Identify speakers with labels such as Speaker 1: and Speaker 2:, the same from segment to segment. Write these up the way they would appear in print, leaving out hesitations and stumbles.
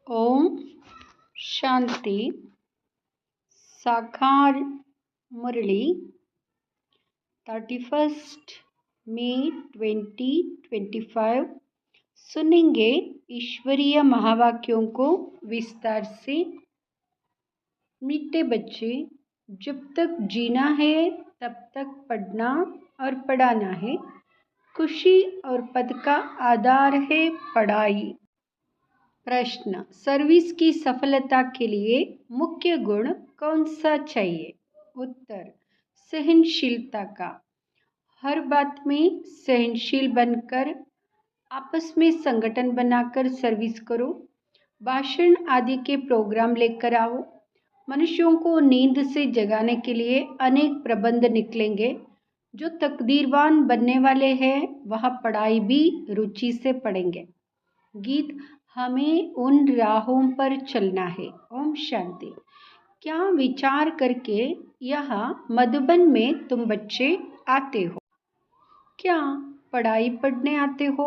Speaker 1: ओम शांति। साकार मुरली 31 मई 2025 सुनेंगे ईश्वरीय महावाक्यों को विस्तार से। मीठे बच्चे, जब तक जीना है तब तक पढ़ना और पढ़ाना है। खुशी और पद का आधार है पढ़ाई। प्रश्न, सर्विस की सफलता के लिए मुख्य गुण कौन सा चाहिए? उत्तर, सहनशीलता का। हर बात में सहनशील बनकर आपस में संगठन बनाकर सर्विस करो। भाषण आदि के प्रोग्राम लेकर आओ। मनुष्यों को नींद से जगाने के लिए अनेक प्रबंध निकलेंगे। जो तकदीरवान बनने वाले हैं वह पढ़ाई भी रुचि से पढ़ेंगे। गीत, हमें उन राहों पर चलना है। ओम शांति। क्या विचार करके यहाँ मधुबन में तुम बच्चे आते हो? क्या पढ़ाई पढ़ने आते हो?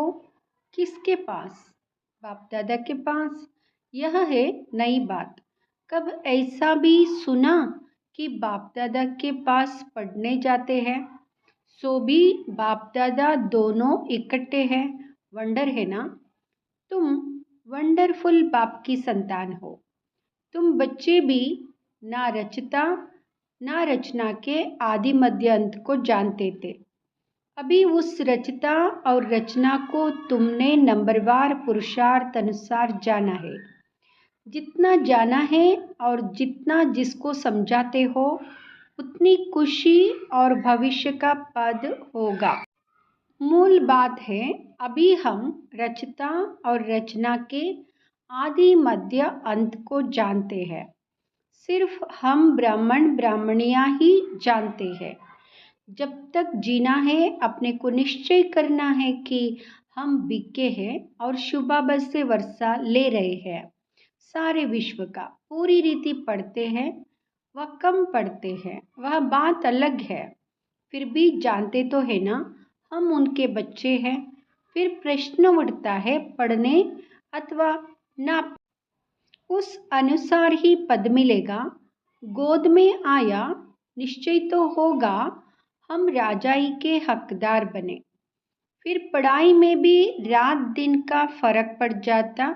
Speaker 1: किसके पास? बाप दादा के पास। यह है नई बात। कब ऐसा भी सुना कि बाप दादा के पास पढ़ने जाते हैं? सो भी बाप दादा दोनों इकट्ठे हैं। वंडर है ना? तुम वंडरफुल बाप की संतान हो। तुम बच्चे भी ना रचता ना रचना के आदि मध्य अंत को जानते थे। अभी उस रचता और रचना को तुमने नंबरवार पुरुषार्थ अनुसार जाना है। जितना जाना है और जितना जिसको समझाते हो उतनी खुशी और भविष्य का पद होगा। मूल बात है, अभी हम रचता और रचना के आदि मध्य अंत को जानते हैं। सिर्फ हम ब्राह्मण ब्राह्मणियाँ ही जानते हैं। जब तक जीना है अपने को निश्चय करना है कि हम बिके हैं और शुभाबा से वर्षा ले रहे हैं। सारे विश्व का पूरी रीति पढ़ते हैं, वह कम पढ़ते हैं, वह बात अलग है। फिर भी जानते तो है ना हम उनके बच्चे हैं। फिर प्रश्न उठता है पढ़ने अथवा ना, उस अनुसार ही पद मिलेगा। गोद में आया निश्चय तो होगा हम राजाई के हकदार बने। फिर पढ़ाई में भी रात दिन का फर्क पड़ जाता।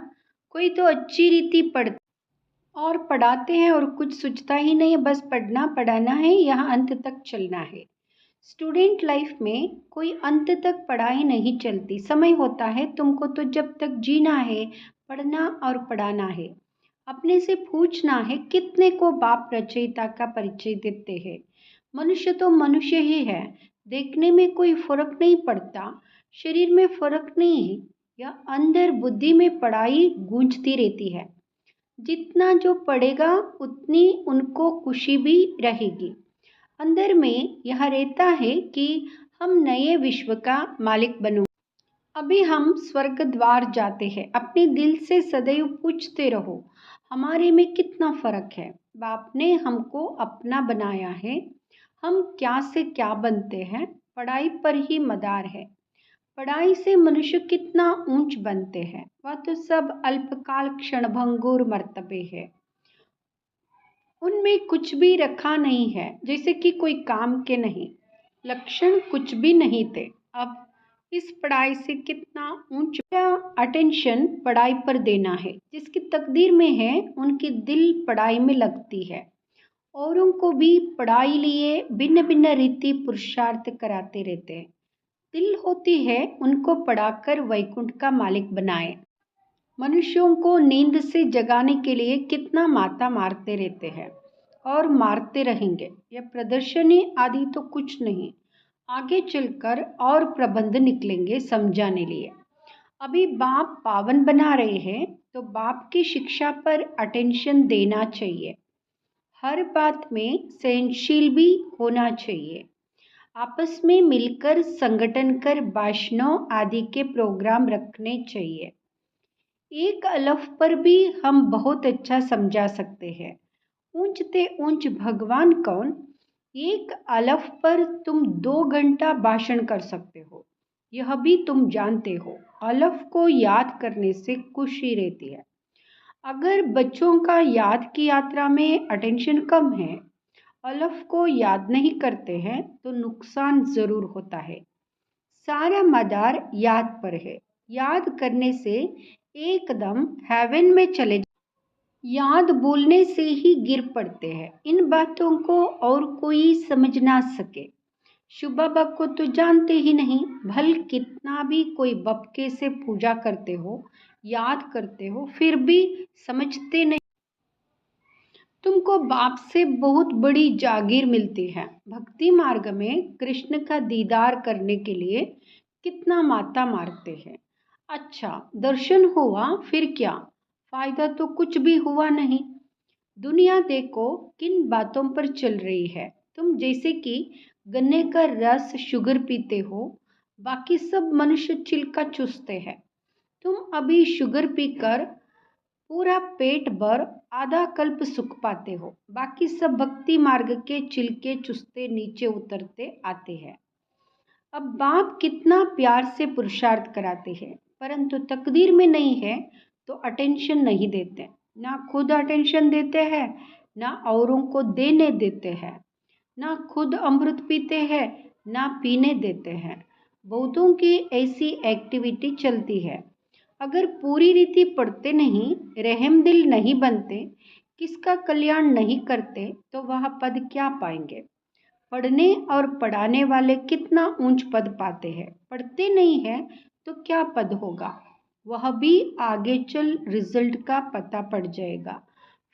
Speaker 1: कोई तो अच्छी रीति पढ़ता और पढ़ाते हैं और कुछ सोचता ही नहीं, बस पढ़ना पढ़ाना है, यहाँ अंत तक चलना है। स्टूडेंट लाइफ में कोई अंत तक पढ़ाई नहीं चलती। समय होता है तुमको तो जब तक जीना है पढ़ना और पढ़ाना है। अपने से पूछना है कितने को बाप रचयिता का परिचय देते हैं। मनुष्य तो मनुष्य ही है, देखने में कोई फर्क नहीं पड़ता, शरीर में फर्क नहीं है, या अंदर बुद्धि में पढ़ाई गूंजती रहती है। जितना जो पढ़ेगा उतनी उनको खुशी भी रहेगी। अंदर में यह रहता है कि हम नए विश्व का मालिक बनो। अभी हम स्वर्ग द्वार जाते हैं। अपने दिल से सदैव पूछते रहो हमारे में कितना फर्क है। बाप ने हमको अपना बनाया है, हम क्या से क्या बनते हैं। पढ़ाई पर ही मदार है। पढ़ाई से मनुष्य कितना ऊंच बनते हैं, वह तो सब अल्पकाल क्षणभंगुर मर्तबे है। उनमें कुछ भी रखा नहीं है, जैसे कि कोई काम के नहीं। लक्षण कुछ भी नहीं थे। अब इस पढ़ाई से कितना ऊंचा अटेंशन पढ़ाई पर देना है। जिसकी तकदीर में है उनकी दिल पढ़ाई में लगती है। औरों को भी पढ़ाई लिए भिन्न भिन्न रीति पुरुषार्थ कराते रहते हैं। दिल होती है उनको पढ़ाकर वैकुंठ का मालिक बनाए। मनुष्यों को नींद से जगाने के लिए कितना माता मारते रहते हैं और मारते रहेंगे। यह प्रदर्शनी आदि तो कुछ नहीं, आगे चलकर और प्रबंध निकलेंगे समझाने लिए। अभी बाप पावन बना रहे हैं तो बाप की शिक्षा पर अटेंशन देना चाहिए। हर बात में सहनशील भी होना चाहिए। आपस में मिलकर संगठन कर भाषणों आदि के प्रोग्राम रखने चाहिए। एक अलफ पर भी हम बहुत अच्छा समझा सकते हैं। ऊंचते ऊंच भगवान कौन? एक अलफ पर तुम 2 घंटा भाषण कर सकते हो, यह भी तुम जानते हो। अलफ को याद करने से खुशी रहती है। अगर बच्चों का याद की यात्रा में अटेंशन कम है, अलफ को याद नहीं करते हैं, तो नुकसान ज़रूर होता है। सारा मदार याद पर है। याद करने से एकदम हेवन में चले, याद भूलने से ही गिर पड़ते हैं। इन बातों को और कोई समझ ना सके। शिव बाबा को तो जानते ही नहीं, भल कितना भी कोई बपके से पूजा करते हो, याद करते हो, फिर भी समझते नहीं। तुमको बाप से बहुत बड़ी जागीर मिलती है। भक्ति मार्ग में कृष्ण का दीदार करने के लिए कितना माता मारते हैं। अच्छा, दर्शन हुआ, फिर क्या फायदा? तो कुछ भी हुआ नहीं। दुनिया देखो किन बातों पर चल रही है। तुम जैसे कि गन्ने का रस शुगर पीते हो, बाकी सब मनुष्य छिलका चूसते हैं। तुम अभी शुगर पीकर पूरा पेट भर आधा कल्प सुख पाते हो, बाकी सब भक्ति मार्ग के छिलके चुसते नीचे उतरते आते हैं। अब बाप कितना प्यार से पुरुषार्थ कराते हैं, परंतु तकदीर में नहीं है तो अटेंशन नहीं देते। ना खुद अटेंशन देते हैं, ना औरों को देने देते हैं। ना खुद अमृत पीते हैं, ना पीने देते हैं। बहुतों की ऐसी एक्टिविटी चलती है। अगर पूरी रीति पढ़ते नहीं, रहम दिल नहीं बनते, किसका कल्याण नहीं करते, तो वह पद क्या पाएंगे? पढ़ने और पढ़ाने वाले कितना ऊंच पद पाते हैं, पढ़ते नहीं है तो क्या पद होगा? वह भी आगे चल रिजल्ट का पता पड़ जाएगा,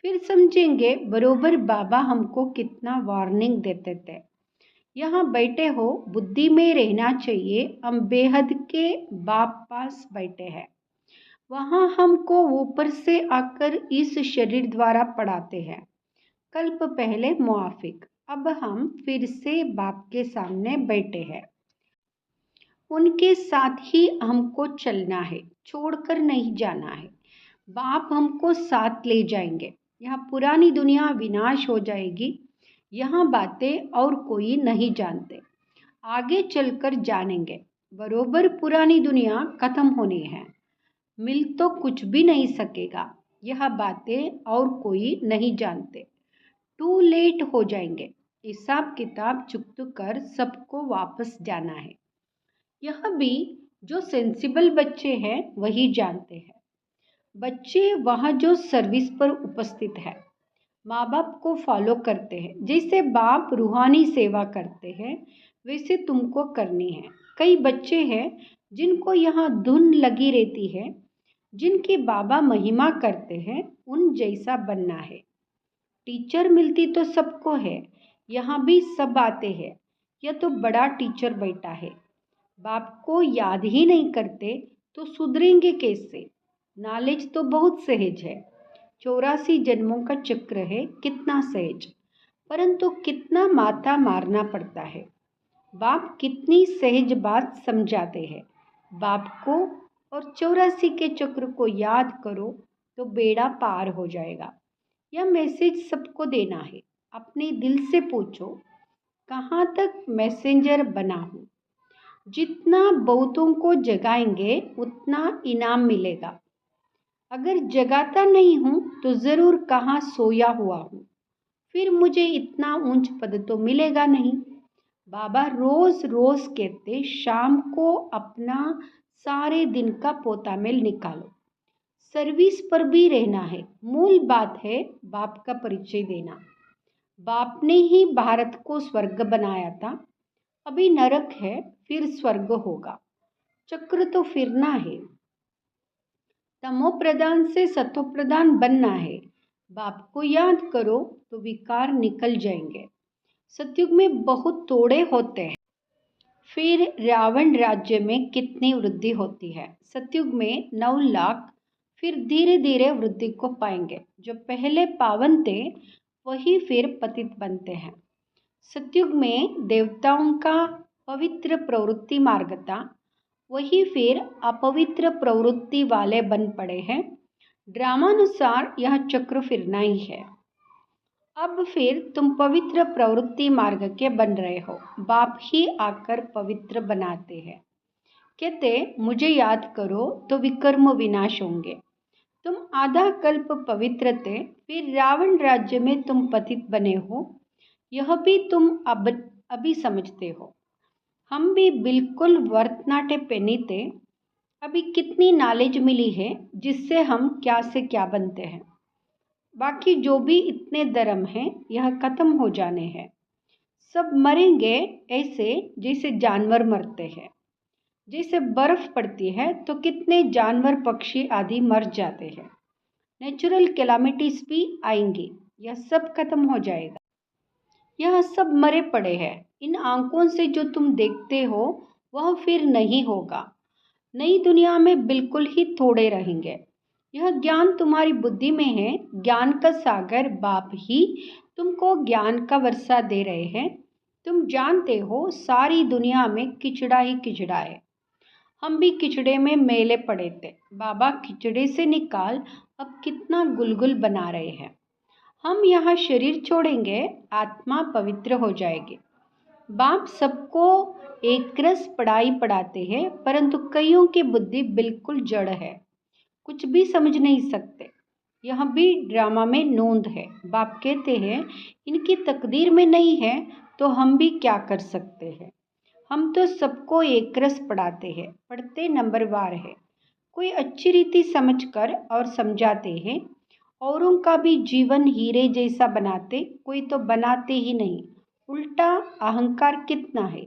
Speaker 1: फिर समझेंगे बरोबर बाबा हमको कितना वार्निंग देते थे। यहाँ बैठे हो, बुद्धि में रहना चाहिए, हम बेहद के बाप पास बैठे हैं। वहाँ हमको ऊपर से आकर इस शरीर द्वारा पढ़ाते हैं। कल्प पहले मुआफिक, अब हम फिर से बाप के सामने बैठे हैं। उनके साथ ही हमको चलना है, छोड़कर नहीं जाना है। बाप हमको साथ ले जाएंगे। यहाँ पुरानी दुनिया विनाश हो जाएगी। यहाँ बातें और कोई नहीं जानते, आगे चलकर जानेंगे। बरोबर पुरानी दुनिया खत्म होनी है, मिल तो कुछ भी नहीं सकेगा। यह बातें और कोई नहीं जानते, टू लेट हो जाएंगे। हिसाब किताब चुकत कर सबको वापस जाना है। यह भी जो सेंसिबल बच्चे हैं वही जानते हैं। बच्चे वहाँ जो सर्विस पर उपस्थित है, माँ बाप को फॉलो करते हैं। जैसे बाप रूहानी सेवा करते हैं, वैसे तुमको करनी है। कई बच्चे हैं जिनको यहाँ धुन लगी रहती है, जिनकी बाबा महिमा करते हैं, उन जैसा बनना है। टीचर मिलती तो सबको है, यहाँ भी सब आते हैं। यह तो बड़ा टीचर बैठा है। बाप को याद ही नहीं करते तो सुधरेंगे कैसे? नॉलेज तो बहुत सहज है, 84 जन्मों का चक्र है, कितना सहज, परंतु कितना माथा मारना पड़ता है। बाप कितनी सहज बात समझाते हैं। बाप को और 84 के चक्र को याद करो तो बेड़ा पार हो जाएगा। यह मैसेज सबको देना है। अपने दिल से पूछो, कहाँ तक मैसेंजर बना हूँ? जितना बहुतों को जगाएंगे उतना इनाम मिलेगा। अगर जगाता नहीं हूँ तो ज़रूर कहाँ सोया हुआ हूँ, फिर मुझे इतना ऊंच पद तो मिलेगा नहीं। बाबा रोज़ रोज़ कहते, शाम को अपना सारे दिन का पोतामेल निकालो, सर्विस पर भी रहना है। मूल बात है बाप का परिचय देना। बाप ने ही भारत को स्वर्ग बनाया था, अभी नरक है, फिर स्वर्ग होगा। चक्र तो फिरना है। तमो प्रधान से सतो प्रधान बनना है। बाप को याद करो तो विकार निकल जाएंगे। सतयुग में बहुत तोड़े होते हैं, फिर रावण राज्य में कितनी वृद्धि होती है। सतयुग में 9 लाख, फिर धीरे धीरे वृद्धि को पाएंगे। जो पहले पावन थे वही फिर पतित बनते हैं। सतयुग में देवताओं का पवित्र प्रवृत्ति मार्ग था, वही फिर अपवित्र प्रवृत्ति वाले बन पड़े हैं। ड्रामानुसार यह चक्र फिरना ही है। अब फिर तुम पवित्र प्रवृत्ति मार्ग के बन रहे हो। बाप ही आकर पवित्र बनाते हैं। कहते मुझे याद करो तो विकर्म विनाश होंगे। तुम आधा कल्प पवित्र थे, फिर रावण राज्य में तुम पतित बने हो, यह भी तुम अब अभी समझते हो। हम भी बिल्कुल वर्तनाटे पेनी थे, अभी कितनी नॉलेज मिली है जिससे हम क्या से क्या बनते हैं। बाकी जो भी इतने धर्म हैं यह खत्म हो जाने हैं। सब मरेंगे ऐसे जैसे जानवर मरते हैं। जैसे बर्फ पड़ती है तो कितने जानवर पक्षी आदि मर जाते हैं। नेचुरल कैलामिटीज भी आएंगी, यह सब खत्म हो जाएगा। यह सब मरे पड़े हैं। इन आंखों से जो तुम देखते हो वह फिर नहीं होगा। नई दुनिया में बिल्कुल ही थोड़े रहेंगे। यह ज्ञान तुम्हारी बुद्धि में है। ज्ञान का सागर बाप ही तुमको ज्ञान का वर्षा दे रहे हैं। तुम जानते हो सारी दुनिया में किचड़ा ही किचड़ा है। हम भी किचड़े में मेले पड़े थे। बाबा किचड़े से निकाल अब कितना गुलगुल बना रहे हैं। हम यहाँ शरीर छोड़ेंगे, आत्मा पवित्र हो जाएगी। बाप सबको एक रस पढ़ाई पढ़ाते हैं, परंतु कईयों की बुद्धि बिल्कुल जड़ है, कुछ भी समझ नहीं सकते। यह भी ड्रामा में नोंद है। बाप कहते हैं इनकी तकदीर में नहीं है तो हम भी क्या कर सकते हैं। हम तो सबको एक रस पढ़ाते हैं, पढ़ते नंबरवार है। कोई अच्छी रीति समझकर और समझाते हैं। औरों का भी जीवन हीरे जैसा बनाते, कोई तो बनाते ही नहीं। उल्टा अहंकार कितना है।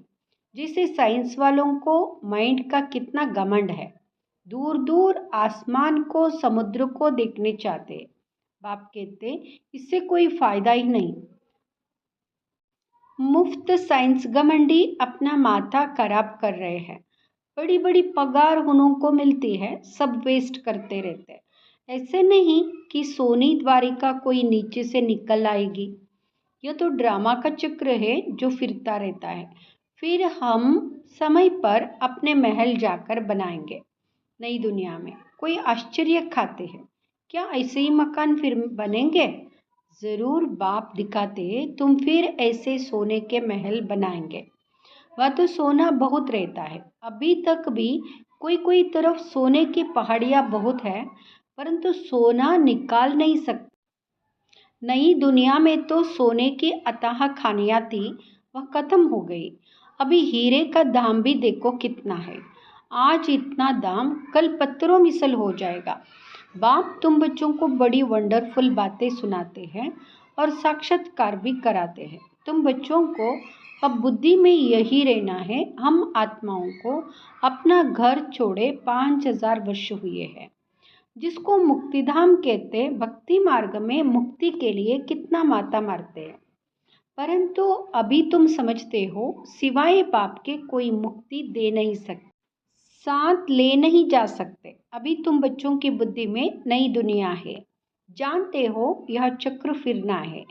Speaker 1: जैसे साइंस वालों को माइंड का कितना घमंड है। दूर दूर आसमान को, समुद्र को देखने चाहते। बाप कहते इससे कोई फायदा ही नहीं। मुफ्त साइंस घमंडी अपना माथा खराब कर रहे हैं। बड़ी बड़ी पगार उनको मिलती है, सब वेस्ट करते रहते हैं। ऐसे नहीं कि सोनी द्वारिका कोई नीचे से निकल आएगी। यह तो ड्रामा का चक्र है जो फिरता रहता है। फिर हम समय पर अपने महल जाकर बनाएंगे। नई दुनिया में कोई आश्चर्य खाते हैं, क्या ऐसे ही मकान फिर बनेंगे? जरूर बाप दिखाते तुम फिर ऐसे सोने के महल बनाएंगे। वह तो सोना बहुत रहता है। अभी तक भी कोई कोई तरफ सोने की पहाड़ियाँ बहुत है, परंतु सोना निकाल नहीं सकते। नई दुनिया में तो सोने की अथाह खानियाँ थी, वह खत्म हो गई। अभी हीरे का दाम भी देखो कितना है। आज इतना दाम कल पत्थरों मिसल हो जाएगा। बाप तुम बच्चों को बड़ी वंडरफुल बातें सुनाते हैं और साक्षात्कार भी कराते हैं। तुम बच्चों को अब बुद्धि में यही रहना है। हम आत्माओं को अपना घर छोड़े 5000 वर्ष हुए हैं। जिसको मुक्तिधाम कहते, भक्ति मार्ग में मुक्ति के लिए कितना माता मारते हैं। परंतु अभी तुम समझते हो सिवाय बाप के कोई मुक्ति दे नहीं सकते, साथ ले नहीं जा सकते। अभी तुम बच्चों की बुद्धि में नई दुनिया है। जानते हो यह चक्र फिरना है।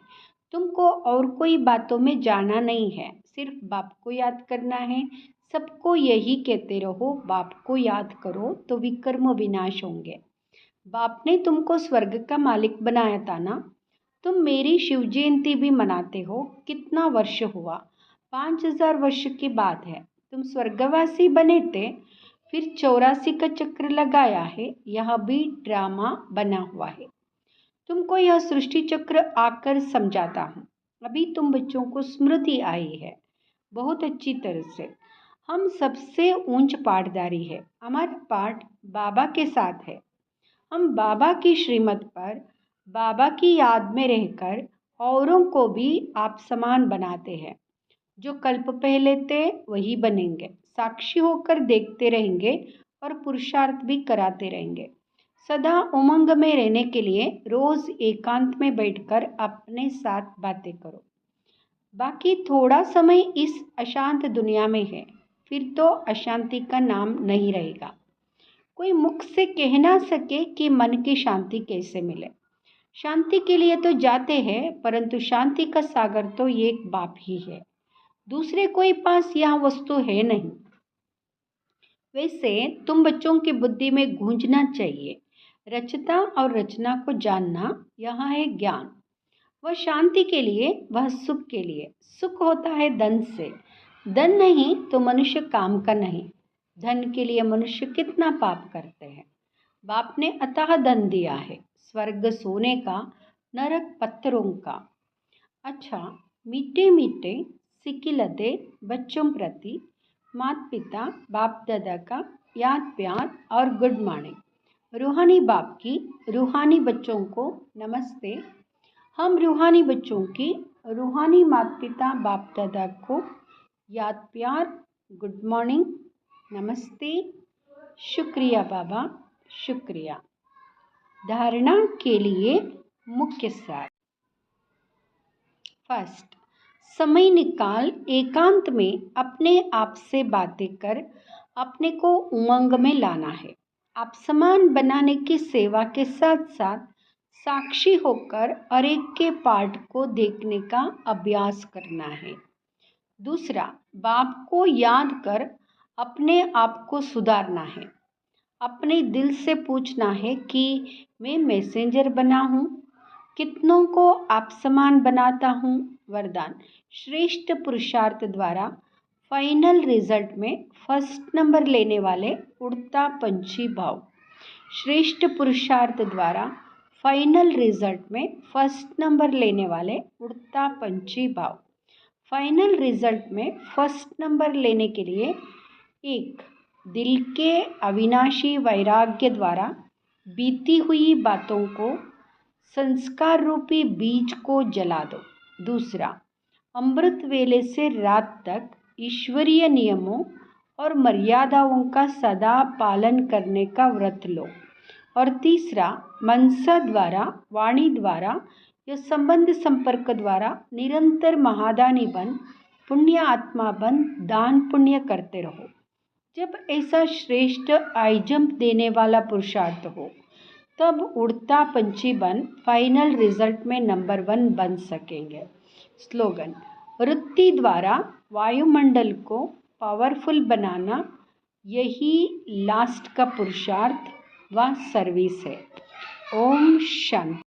Speaker 1: तुमको और कोई बातों में जाना नहीं है, सिर्फ बाप को याद करना है। सबको यही कहते रहो, बाप को याद करो तो विकर्म विनाश होंगे। बाप ने तुमको स्वर्ग का मालिक बनाया था ना। तुम मेरी शिव जयंती भी मनाते हो। कितना वर्ष हुआ? 5000 वर्ष की बात है। तुम स्वर्गवासी बने थे, फिर 84 का चक्र लगाया है। यह भी ड्रामा बना हुआ है। तुमको यह सृष्टि चक्र आकर समझाता हूँ। अभी तुम बच्चों को स्मृति आई है बहुत अच्छी तरह से। हम सबसे ऊंच पाठदारी है। हमारा पाठ बाबा के साथ है। हम बाबा की श्रीमत पर, बाबा की याद में रहकर औरों को भी आप समान बनाते हैं। जो कल्प पहले थे वही बनेंगे। साक्षी होकर देखते रहेंगे और पुरुषार्थ भी कराते रहेंगे। सदा उमंग में रहने के लिए रोज एकांत में बैठकर अपने साथ बातें करो। बाकी थोड़ा समय इस अशांत दुनिया में है, फिर तो अशांति का नाम नहीं रहेगा। कोई मुख से कह ना सके कि मन की शांति कैसे मिले। शांति के लिए तो जाते हैं, परंतु शांति का सागर तो एक बाप ही है। दूसरे कोई पास यह वस्तु है नहीं। वैसे तुम बच्चों की बुद्धि में गूंजना चाहिए, रचता और रचना को जानना, यह है ज्ञान। वह शांति के लिए, वह सुख के लिए। सुख होता है धन से, धन नहीं तो मनुष्य काम का नहीं। धन के लिए मनुष्य कितना पाप करते हैं। बाप ने अथाह धन दिया है, स्वर्ग सोने का, नरक पत्थरों का। अच्छा, मीठे मीठे सिकिलते बच्चों प्रति माता पिता बाप दादा का याद प्यार और गुड मॉर्निंग। रूहानी बाप की रूहानी बच्चों को नमस्ते। हम रूहानी बच्चों की रूहानी माता पिता बाप दादा को याद प्यार, गुड मॉर्निंग, नमस्ते, शुक्रिया बाबा, शुक्रिया। धारणा के लिए मुख्य सार। फर्स्ट, समय निकाल एकांत में अपने आप से बातें कर अपने को उमंग में लाना है। आप समान बनाने की सेवा के साथ साथ साक्षी होकर हर एक के पार्ट को देखने का अभ्यास करना है। दूसरा, बाप को याद कर अपने आप को सुधारना है। अपने दिल से पूछना है कि मैं मैसेंजर बना हूँ, कितनों को आप समान बनाता हूँ। वरदान, श्रेष्ठ पुरुषार्थ द्वारा फाइनल रिजल्ट में फर्स्ट नंबर लेने वाले उड़ता पंछी भाव। श्रेष्ठ पुरुषार्थ द्वारा फाइनल रिजल्ट में फर्स्ट नंबर लेने वाले उड़ता पंछी भाव। फाइनल रिजल्ट में फर्स्ट नंबर लेने के लिए एक, दिल के अविनाशी वैराग्य द्वारा बीती हुई बातों को, संस्कार रूपी बीज को जला दो। दूसरा, अमृत वेले से रात तक ईश्वरीय नियमों और मर्यादाओं का सदा पालन करने का व्रत लो। और तीसरा, मनसा द्वारा, वाणी द्वारा या संबंध संपर्क द्वारा निरंतर महादानी बन, पुण्य आत्मा बन, दान पुण्य करते रहो। जब ऐसा श्रेष्ठ आई जंप देने वाला पुरुषार्थ हो, तब उड़ता पंछी बन फाइनल रिजल्ट में नंबर 1 बन सकेंगे। स्लोगन, वृत्ति द्वारा वायुमंडल को पावरफुल बनाना, यही लास्ट का पुरुषार्थ व सर्विस है। ओम शांति।